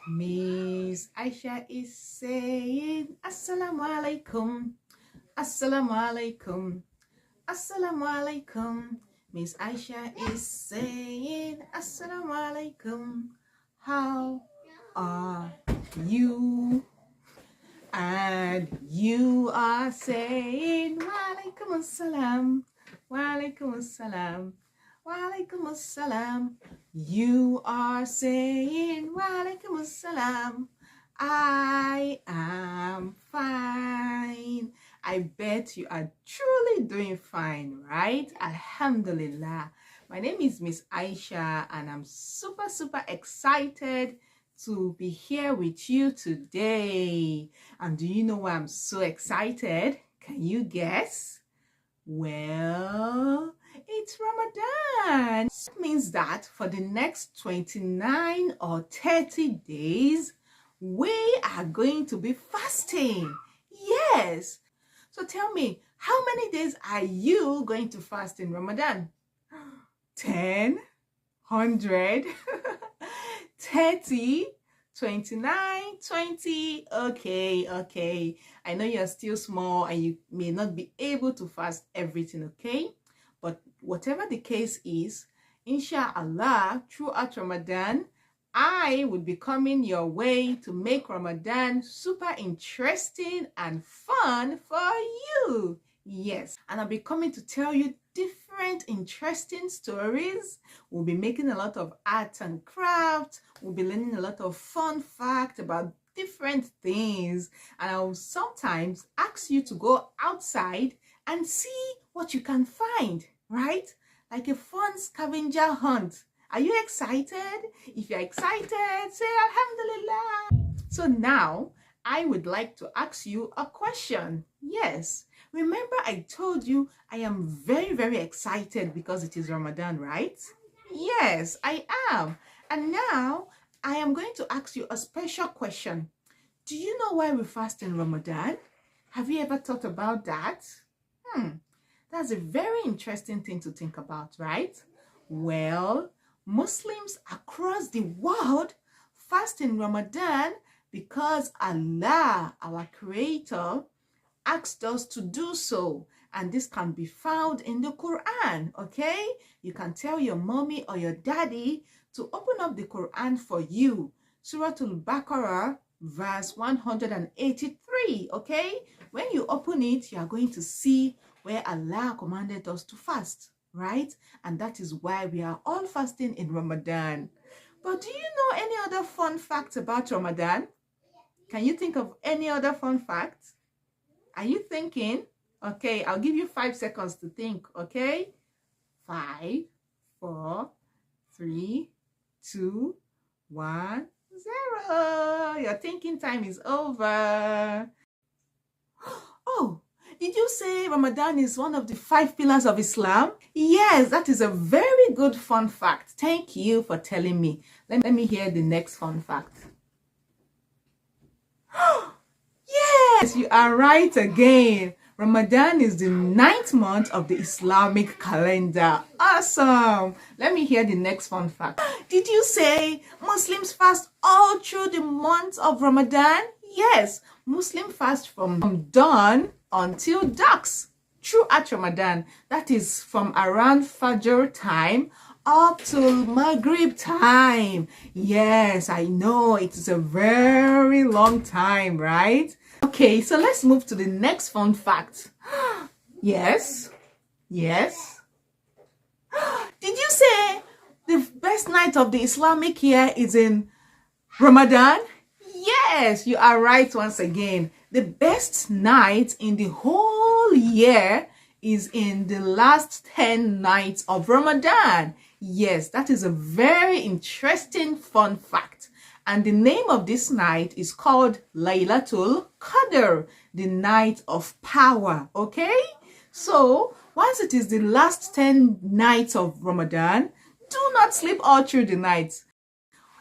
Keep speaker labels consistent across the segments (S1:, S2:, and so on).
S1: Miss Aisha is saying Assalamu alaikum, Assalamu alaikum, Assalamu alaikum. Miss Aisha is saying Assalamu alaikum. How are you? And you are saying Wa alaikum assalam, Wa alaikum assalam, Wa alaikum assalam. You are saying Wa alaikum assalam. I am fine. I bet you are truly doing fine, right? Alhamdulillah. My name is Miss Aisha and I'm super excited to be here with you today. And do you know why I'm so excited? Can you guess? Well, it's Ramadan. It means that for the next 29 or 30 days, we are going to be fasting. Yes. So tell me, how many days are you going to fast in Ramadan? 10, 100, 30, 29, 20. Okay. I know you're still small and you may not be able to fast everything, okay? But whatever the case is, inshallah, throughout Ramadan, I will be coming your way to make Ramadan super interesting and fun for you. Yes, and I'll be coming to tell you different interesting stories. We'll be making a lot of art and craft. We'll be learning a lot of fun facts about different things. And I'll sometimes ask you to go outside and see what you can find, right? Like a fun scavenger hunt. Are you excited? If you're excited, say Alhamdulillah. So now, I would like to ask you a question. Yes, remember I told you I am very excited because it is Ramadan, right? Yes, I am. And now, I am going to ask you a special question. Do you know why we fast in Ramadan? Have you ever thought about that? That's a very interesting thing to think about, right? Well, Muslims across the world fast in Ramadan because Allah, our Creator, asked us to do so. And this can be found in the Quran, okay? You can tell your mommy or your daddy to open up the Quran for you. Surah Al-Baqarah, verse 183, okay? When you open it, you are going to see where Allah commanded us to fast, right? And that is why we are all fasting in Ramadan. But do you know any other fun facts about Ramadan? Can you think of any other fun facts? Are you thinking? Okay, I'll give you 5 seconds to think, okay? 5, 4, 3, 2, 1, 0. Your thinking time is over. Oh, did you say Ramadan is one of the 5 pillars of Islam? Yes, that is a very good fun fact. Thank you for telling me. Let me hear the next fun fact. Yes, you are right again. Ramadan is the 9th month of the Islamic calendar. Awesome. Let me hear the next fun fact. Did you say Muslims fast all through the month of Ramadan? Yes, Muslims fast from dawn until dusk throughout Ramadan. That is from around Fajr time up till Maghrib time. Yes, I know it is a very long time, right? Okay, so let's move to the next fun fact. Yes. Did you say the best night of the Islamic year is in Ramadan? Yes, you are right once again. The best night in the whole year is in the last 10 nights of Ramadan. Yes, that is a very interesting fun fact. And the name of this night is called Laylatul Qadr, the night of power, okay? So, once it is the last 10 nights of Ramadan, do not sleep all through the night.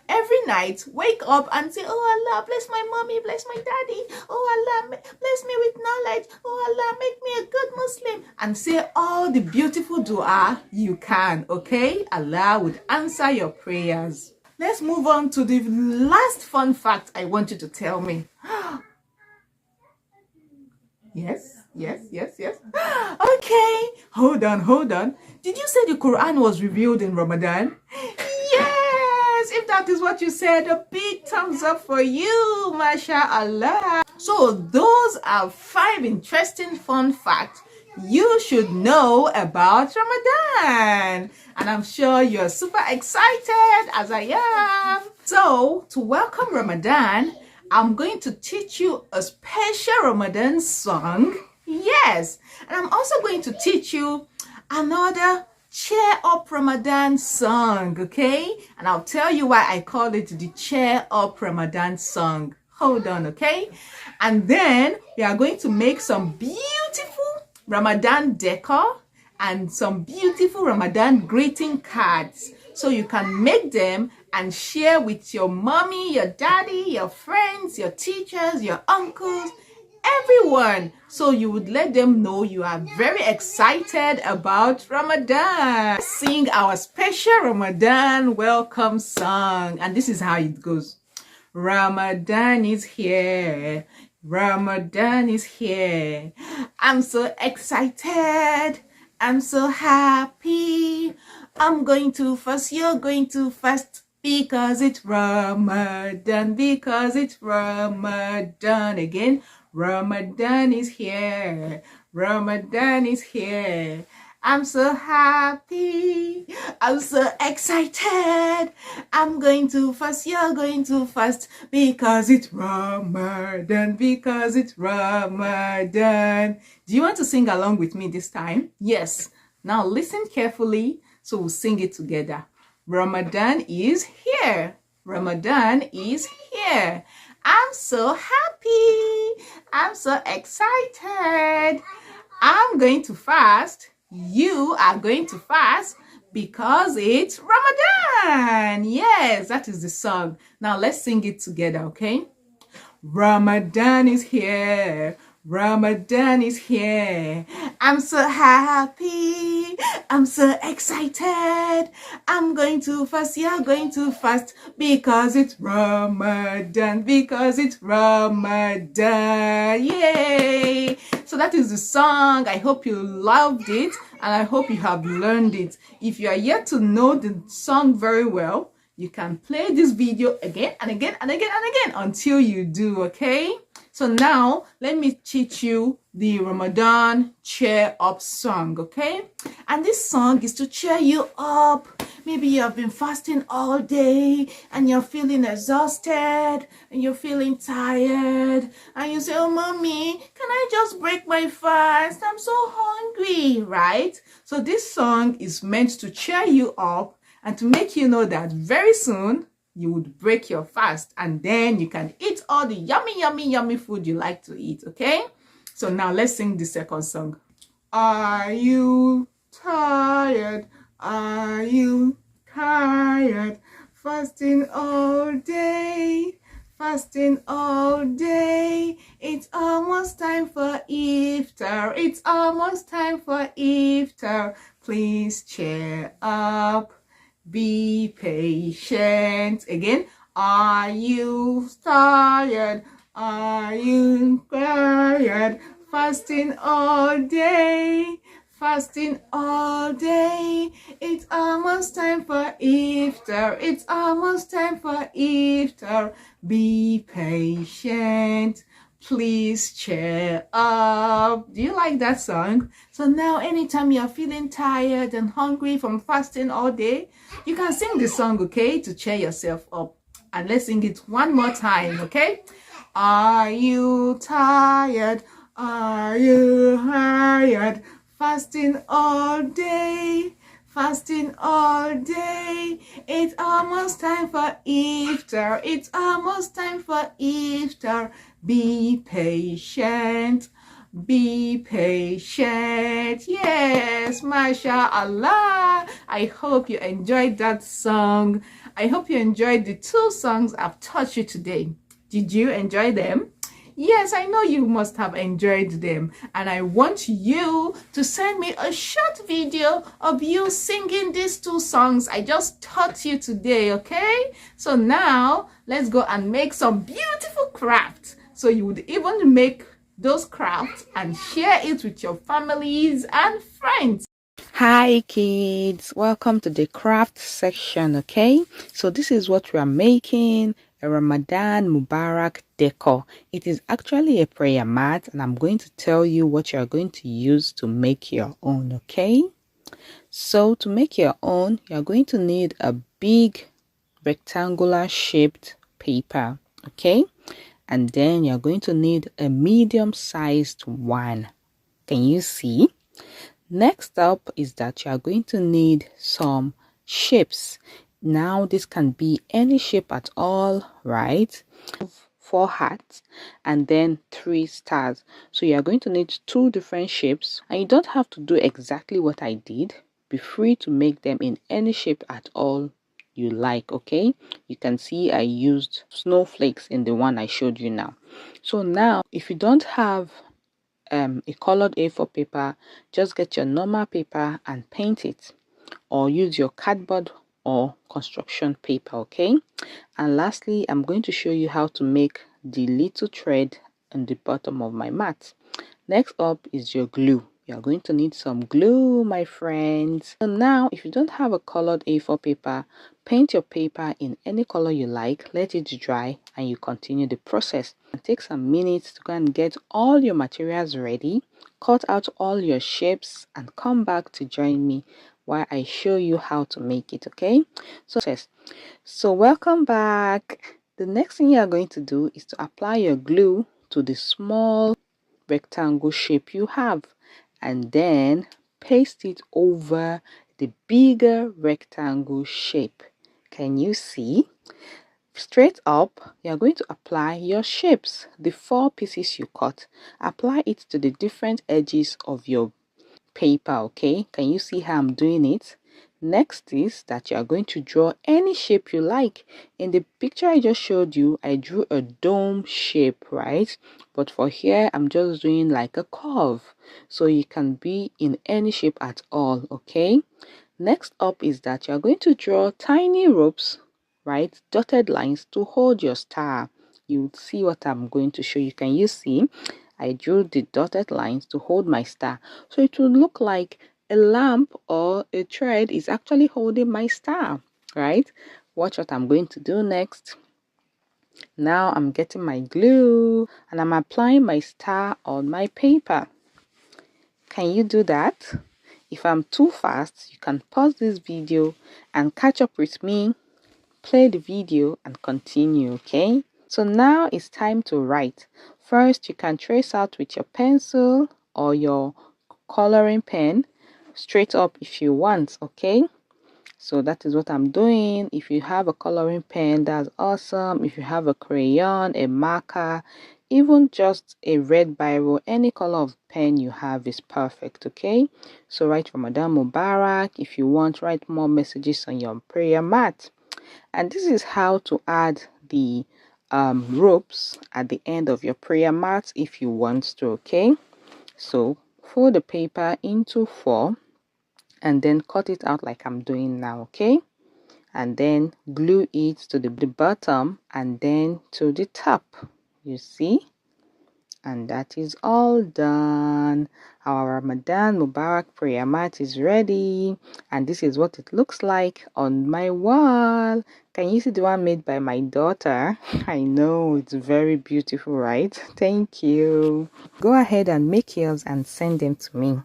S1: Every night, wake up and say, oh Allah, bless my mommy, bless my daddy. Oh Allah, bless me with knowledge. Oh Allah, make me a good Muslim. And say all the beautiful dua you can, okay? Allah would answer your prayers. let's move on to the last fun fact I want you to tell me. Yes. Okay, hold on. Did you say the Quran was revealed in Ramadan? Yes, if that is what you said, a big thumbs up for you, mashallah. So those are 5 interesting fun facts you should know about Ramadan. And I'm sure you're super excited as I am. So to welcome Ramadan, I'm going to teach you a special Ramadan song. Yes, and I'm also going to teach you another cheer up Ramadan song, okay? And I'll tell you why I call it the cheer up Ramadan song. Hold on, okay? And then we are going to make some beautiful Ramadan decor and some beautiful Ramadan greeting cards. So you can make them and share with your mommy, your daddy, your friends, your teachers, your uncles, everyone. So you would let them know you are very excited about Ramadan. Sing our special Ramadan welcome song. And this is how it goes. Ramadan is here. Ramadan is here. I'm so excited. I'm so happy. I'm going to fast. You're going to fast. Because it's Ramadan, because it's Ramadan. Again, Ramadan is here, Ramadan is here. I'm so happy, I'm so excited. I'm going to fast, you're going to fast. Because it's Ramadan, because it's Ramadan. Do you want to sing along with me this time? Yes. Now listen carefully, so we'll sing it together. Ramadan is here. Ramadan is here. I'm so happy. I'm so excited. I'm going to fast. You are going to fast because it's Ramadan. Yes, that is the song. Now let's sing it together, okay? Ramadan is here. Ramadan is here. I'm so happy. I'm so excited. I'm going to fast. You're going to fast because it's Ramadan. Because it's Ramadan. Yay! So that is the song. I hope you loved it and I hope you have learned it. If you are yet to know the song very well, you can play this video again and again and again and again until you do, okay? So now, let me teach you the Ramadan cheer up song, okay? And this song is to cheer you up. Maybe you have been fasting all day and you're feeling exhausted and you're feeling tired. And you say, oh, mommy, can I just break my fast? I'm so hungry, right? So this song is meant to cheer you up and to make you know that very soon, you would break your fast and then you can eat all the yummy food you like to eat, okay? So now let's sing the second song. Are you tired? Are you tired? Fasting all day, fasting all day. It's almost time for iftar. It's almost time for iftar. Please cheer up. Be patient. Again, are you tired? Are you tired? Fasting all day, fasting all day. It's almost time for iftar. It's almost time for iftar. Be patient. Please cheer up. Do you like that song? So now anytime you're feeling tired and hungry from fasting all day, you can sing this song, okay, to cheer yourself up. And let's sing it one more time, okay? Are you tired? Are you tired? Fasting all day, fasting all day. It's almost time for iftar. It's almost time for iftar. Be patient. Be patient. Yes, mashallah. I hope you enjoyed that song. I hope you enjoyed the 2 songs I've taught you today. Did you enjoy them? Yes, I know you must have enjoyed them, and I want you to send me a short video of you singing these two songs I just taught you today, okay? So now let's go and make some beautiful crafts. So you would even make those crafts and share it with your families and friends.
S2: Hi kids, welcome to the craft section. Okay, so this is what we are making: a Ramadan Mubarak decor. It is actually a prayer mat, and I'm going to tell you what you are going to use to make your own. Okay, so to make your own, you are going to need a big rectangular shaped paper. Okay, and then you're going to need a medium sized one. Can you see? Next up is that you are going to need some shapes. Now this can be any shape at all, right? 4 hearts and then 3 stars. So you are going to need 2 different shapes, and you don't have to do exactly what I did. Be free to make them in any shape at all you like. Okay, you can see I used snowflakes in the one I showed you now. So now if you don't have a colored A4 paper, just get your normal paper and paint it, or use your cardboard or construction paper. Okay, and lastly, I'm going to show you how to make the little thread on the bottom of my mat. Next up is your glue. You're going to need some glue, my friends. So now, if you don't have a colored A4 paper, paint your paper in any color you like, let it dry, and you continue the process. And take some minutes to go and get all your materials ready, cut out all your shapes, and come back to join me while I show you how to make it. Okay, so welcome back. The next thing you are going to do is to apply your glue to the small rectangle shape you have, and then paste it over the bigger rectangle shape. Can you see? Straight up, you are going to apply your shapes. The 4 pieces you cut, apply it to the different edges of your paper. Okay, can you see how I'm doing it? Next is that you are going to draw any shape you like. In the picture I just showed you, I drew a dome shape, right? But for here, I'm just doing like a curve, so you can be in any shape at all. Okay, next up is that you're going to draw tiny ropes, right? Dotted lines to hold your star. You'll see what I'm going to show you. Can you see? I drew the dotted lines to hold my star, so it will look like a lamp or a thread is actually holding my star, right? Watch what I'm going to do next. Now I'm getting my glue and I'm applying my star on my paper. Can you do that? If I'm too fast, you can pause this video and catch up with me, play the video and continue. Okay, so now it's time to write. First, you can trace out with your pencil or your coloring pen straight up if you want. Okay, so that is what I'm doing. If you have a coloring pen, that's awesome. If you have a crayon, a marker, even just a red biro, any color of pen you have is perfect. Okay, so write Ramadan Mubarak. If you want, write more messages on your prayer mat. And this is how to add the ropes at the end of your prayer mat if you want to. Okay, so fold the paper into 4 and then cut it out like I'm doing now. Okay, and then glue it to the bottom and then to the top. You see? And that is all done. Our Ramadan Mubarak prayer mat is ready, and this is what it looks like on my wall. Can you see the one made by my daughter? I know, it's very beautiful, right? Thank you. Go ahead and make yours and send them to me.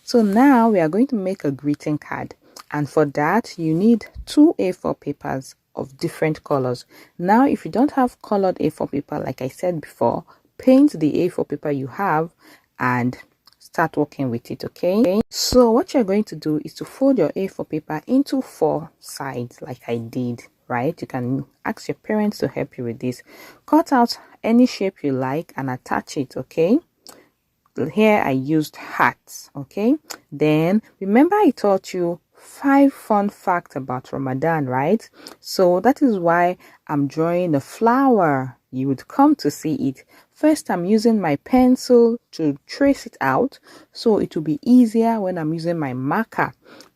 S2: So now we are going to make a greeting card, and for that you need 2 A4 papers of different colors. Now if you don't have colored A4 paper, like I said before, paint the A4 paper you have and start working with it. Okay, so what you're going to do is to fold your A4 paper into 4 sides like I did, right? You can ask your parents to help you with this. Cut out any shape you like and attach it. Okay, here I used hearts. Okay, then remember I taught you 5 fun facts about Ramadan, right? So that is why I'm drawing a flower you would come to see it. First, I'm using my pencil to trace it out, so it will be easier when I'm using my marker,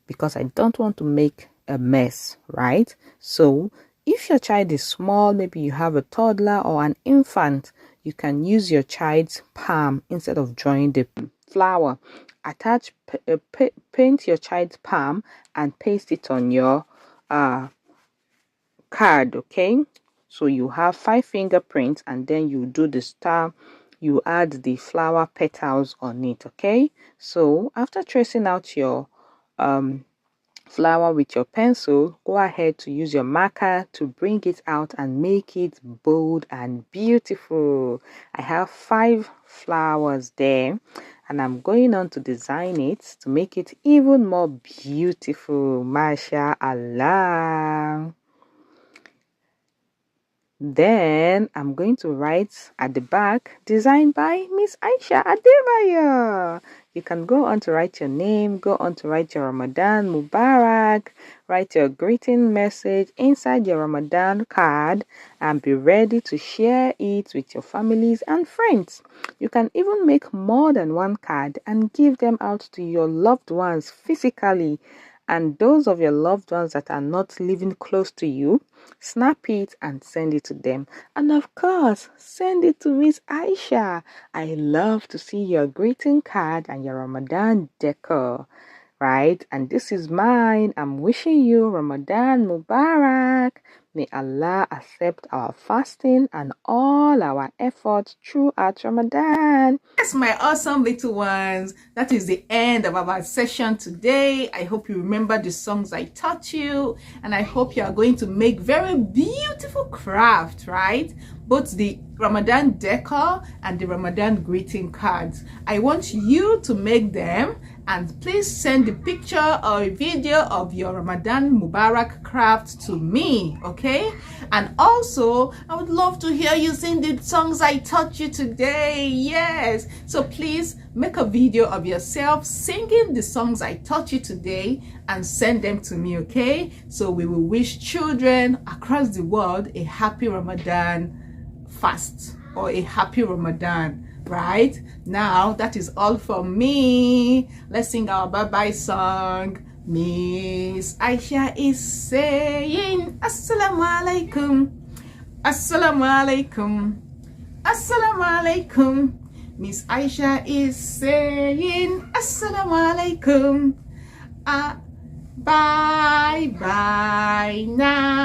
S2: because I don't want to make a mess, right? So if your child is small, maybe you have a toddler or an infant, you can use your child's palm instead of drawing the flower. Paint your child's palm and paste it on your card, okay? So you have 5 fingerprints, and then you do the star, you add the flower petals on it, okay? So after tracing out your flower with your pencil, go ahead to use your marker to bring it out and make it bold and beautiful. I have 5 flowers there, and I'm going on to design it to make it even more beautiful. Masha Allah. Then I'm going to write at the back, designed by Miss Aisha Adebayo. You can go on to write your name, go on to write your Ramadan Mubarak, write your greeting message inside your Ramadan card, and be ready to share it with your families and friends. You can even make more than one card and give them out to your loved ones physically. And those of your loved ones that are not living close to you, snap it and send it to them. And of course, send it to Miss Aisha. I love to see your greeting card and your Ramadan decor, right? And this is mine. I'm wishing you Ramadan Mubarak. May Allah accept our fasting and all our efforts throughout Ramadan.
S1: Yes, my awesome little ones, that is the end of our session today. I hope you remember the songs I taught you, and I hope you are going to make very beautiful craft, right? Both the Ramadan decor and the Ramadan greeting cards. I want you to make them, and please send the picture or a video of your Ramadan Mubarak craft to me, okay? And also, I would love to hear you sing the songs I taught you today. Yes, so please make a video of yourself singing the songs I taught you today and send them to me, okay? So we will wish children across the world a happy Ramadan fast, or a happy Ramadan. Right now, that is all from me. Let's sing our bye-bye song. Miss Aisha is saying assalamu alaikum, assalamu alaikum, assalamu alaikum. Miss Aisha is saying assalamu alaikum. Bye bye now.